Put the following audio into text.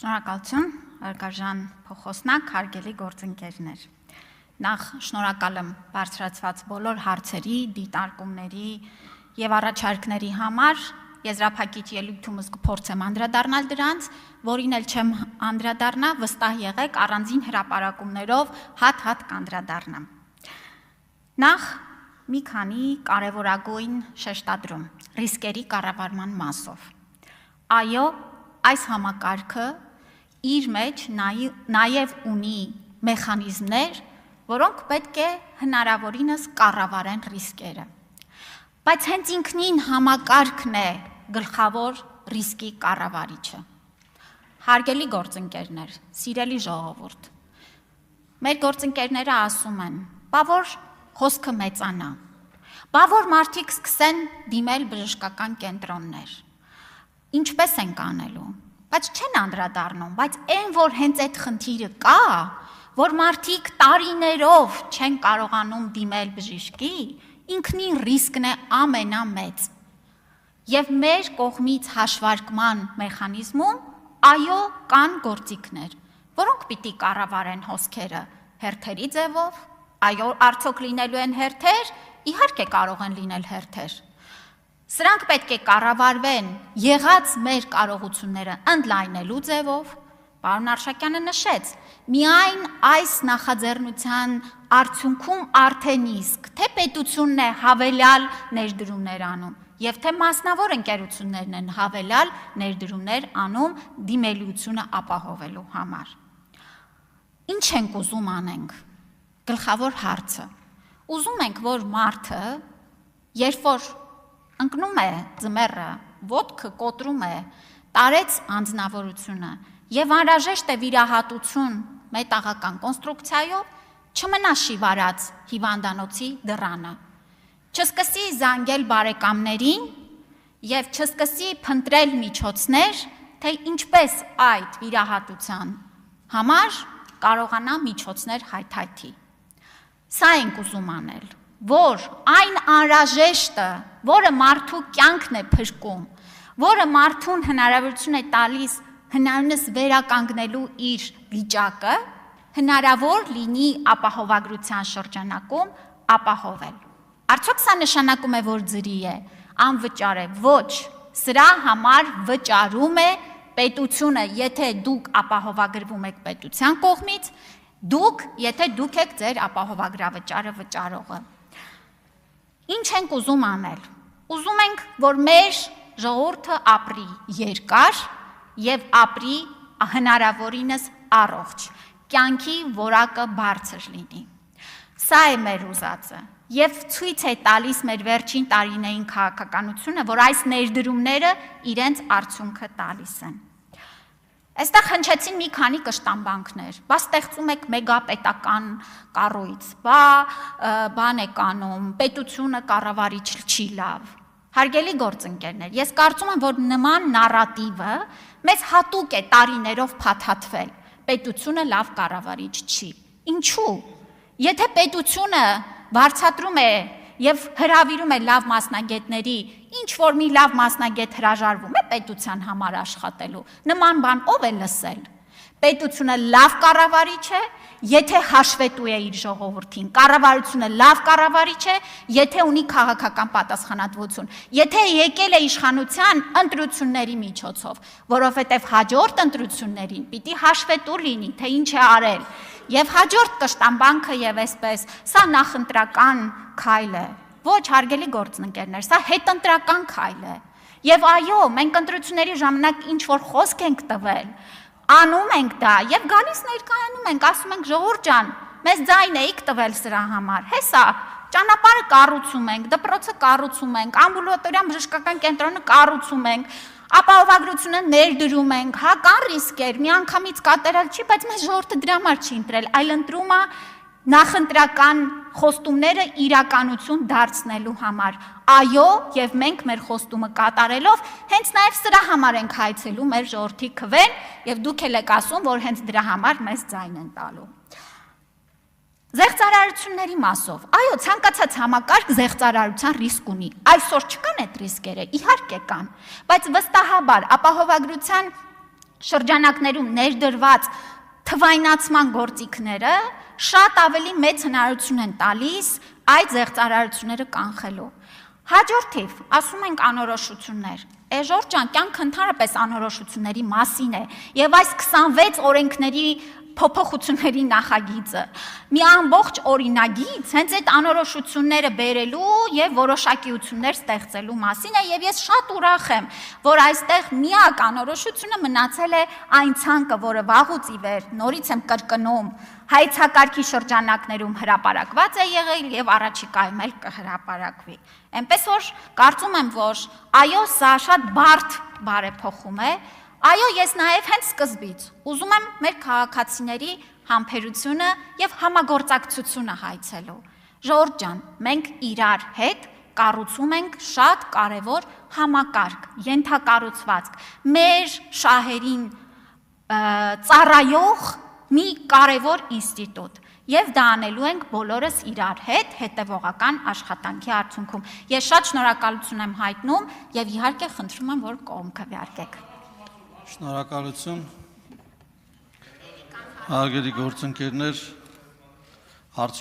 Շնորհակալություն, Արգարժան փոխոսնակ, հարգելի գործընկերներ։ Նախ շնորհակալ եմ բարձրացված բոլոր հարցերի, դիտարկումների եւ առաջարկների համար։ Եզրափակիչ ելույթումս կփորձեմ անդրադառնալ դրանց, որին էլ չեմ անդրադառնա, վստահ եղեք, առանձին հրապարակումներով հատ-հատ կանդրադառնամ։ Նախ մի քանի կարևորագույն շեշտադրում ռիսկերի կառավարման մասով։ Այո, այս համակարգը իր մեջ նաև ունի մեխանիզմներ, որոնք պետք է հնարավորինս կառավարեն ռիսկերը։ Բայց հենց ինքնին համակարգն է գլխավոր ռիսկի կառավարիչը։ Հարգելի գործընկերներ, սիրելի ժողովուրդ, մեր գործընկերները ասում են, բա որ խոսքը մեծանա, բա որ մարդիկ սկսեն դիմել բժշկական կենտրոններ, ինչպես ենք անելու, բայց չեն անդրադառնում, բայց այն, որ հենց այդ խնդիրը կա, որ մարդիկ տարիներով չեն կարողանում դիմել բժշկի, ինքնին ռիսկն է ամենամեծ։ Եվ մեր կողմից հաշվարկման մեխանիզմում, այո, կան գործիքներ, որոնք պիտի կառավարեն հոսքերը հերթերի ձևով, այո, արդյոք լինելու են հերթեր, իհարկե կարող են լինել հերթեր։ Սրանք պետք է կառավարվեն եղած մեր կարողությունները ընդլայնելու ձևով, պարոն Արշակյանը նշեց, միայն այս նախաձեռնության արդյունքում արդեն իսկ, թե պետությունն է հավելյալ ներդրումներ անում, եւ թե մասնավոր ընկերություններն են հավելյալ ներդրումներ անում դիմելիությունը ապահովելու համար։ Ինչ ենք ուզում անենք։ Գլխավոր հարցը։ Ուզում ենք, որ մարդը, երբ որ ընկնում է ձմեռը, ոտքը կոտրում է, տարեց անձնավորությունը եւ անհրաժեշտ է վիրահատություն մետաղական կոնստրուկցիայով, չմնա շիվարած հիվանդանոցի դռանը, չսկսի զանգել բարեկամներին եւ չսկսի փնտրել միջոցներ, թե ինչպես այդ վիրահատության համար կարողանա միջոցներ հայթայթի։ Սա ենք ուզում անել, որ այն անհրաժեշտը, որը մարդու կյանքն է փրկում, որը մարդուն հնարավորություն է տալիս հնարինս վերականգնելու իր վիճակը, հնարավոր լինի ապահովագրության շրջանակում ապահովել։ Արդյոք սա նշանակում է, որ ձրի է, անվճար է, ոչ, սրա համար վճարում է պետությունը, եթե դուք ապահովագրվում եք պետության կողմից, դուք, եթե դուք եք ձեր ապահովագրավճարը վճարողը։ Ինչ ենք ուզում անել։ Ուզում ենք, որ մեր ժողովուրդը ապրի երկար եւ ապրի հնարավորինս առողջ, կյանքի որակը բարձր լինի։ Սա է մեր ուզածը եւ ցույց է տալիս մեր վերջին տարիներին քաղաքականությունը, որ այս ներդրումները իրենց արդյունքը տալիս են։ Այստեղ հնչեցին մի քանի կշտամբանքներ, բա ստեղծում եք մեգապետական կառույց, բան եք անում, պետությունը կառավարիչ չի լավ։ Հարգելի գործընկերներ, ես կարծում եմ, որ նման նարատիվը մեզ հատուկ է տարիներով փաթաթվել, պետությունը լավ կառավարիչ չի։ Ինչու՞։ Եթե պետությունը վարձատրում է եւ հրավիրում է լավ մասնագետների, ինչ որ մի լավ մասնագետ հրաժարվում է պետության համար աշխատելու, նման բան ով է լսել։ Պետությունը լավ կառավարիչ է, եթե հաշվետու է իր ժողովրդին, կառավարությունը լավ կառավարիչ է, եթե ունի քաղաքական պատասխանատվություն, եթե եկել է իշխանության ընտրությունների միջոցով, որովհետև հաջորդ ընտրություններին պիտի հաշվետու լինի, թե ինչ է արել, եւ հաջորդ կշտամբանքը եւ այսպես, սա նախընտրական քայլ է։ Ոչ, հարգելի գործընկերներ, սա հետընտրական քայլ է։ Եվ այո, մենք ընտրությունների ժամանակ ինչ որ խոսք ենք տվել, անում ենք դա եւ գալիս ներկայանում ենք, ասում ենք ժողովուրդ ջան, մեզ ձայն էիք տվել սրա համար։ Հեսա, ճանապարհը կառուցում ենք, դպրոցը կառուցում ենք, ամբուլատորիան բժշկական կենտրոնը կառուցում ենք, ապահովագրությունը ներդրում ենք, հա կան ռիսկեր, միանգամից կատարել չի, բայց մեզ ժողովուրդը դրա համար չի ընտրել, այլ ընտրում է նախընտրական խոստումները իրականություն դարձնելու համար։ Այո, եւ մենք մեր խոստումը կատարելով հենց նաեւ սրա համար ենք հայցելու մեր ժողովրդի քվեն եւ դուք եք ասում, որ հենց դրա համար մեզ ձայն են տալու։ Զեղծարարությունների մասով, այո, ցանկացած համակարգ զեղծարարության ռիսկ ունի։ Այսօր չկան այդ ռիսկերը, իհարկե կան, բայց վստահաբար ապահովագրության շրջանակներում ներդրված թվայնացման գործիքները շատ ավելի մեծ հնարավորություն են տալիս այդ զեղծարարությունները կանխելու։ Հաջորդիվ, ասում ենք անորոշություններ։ Էժոր ջան, կյանքը ընդհանրապես անորոշությունների մասին է, եւ այս 26 օրենքների փոփոխությունների նախագիծը մի ամբողջ օրինագիծ հենց այդ անորոշությունները բերելու եւ որոշակիություններ ստեղծելու մասին է, եւ ես շատ ուրախ եմ, որ այստեղ միակ անորոշությունը մնացել է այն ցանկը, որը վաղուց ի վեր, նորից եմ կրկնում, հայցակարգի շրջանակներում հրապարակված է եղել եւ առաջիկայում էլ կհրապարակվի։ Էնպես որ կարծում եմ, որ այո, սա շատ բարդ բարեփոխում է։ Այո, ես նաև հենց սկզբից ուզում եմ մեր քաղաքացիների համբերությունը եւ համագործակցությունը հայցելու։ Ժողովուրդ ջան, մենք իրար հետ կառուցում ենք շատ կարևոր համակարգ, ենթակառուցվածք, մեր շահերին ծառայող մի կարևոր ինստիտուտ, եւ դա անելու ենք բոլորս իրար հետ հետեւողական աշխատանքի արդյունքում։ Ես շատ շնորհակալություն եմ հայտնում եւ իհարկե խնդրում եմ, որ կողմ քվեարկեք։ Շնորհակալություն, հարգելի գործընկերներ,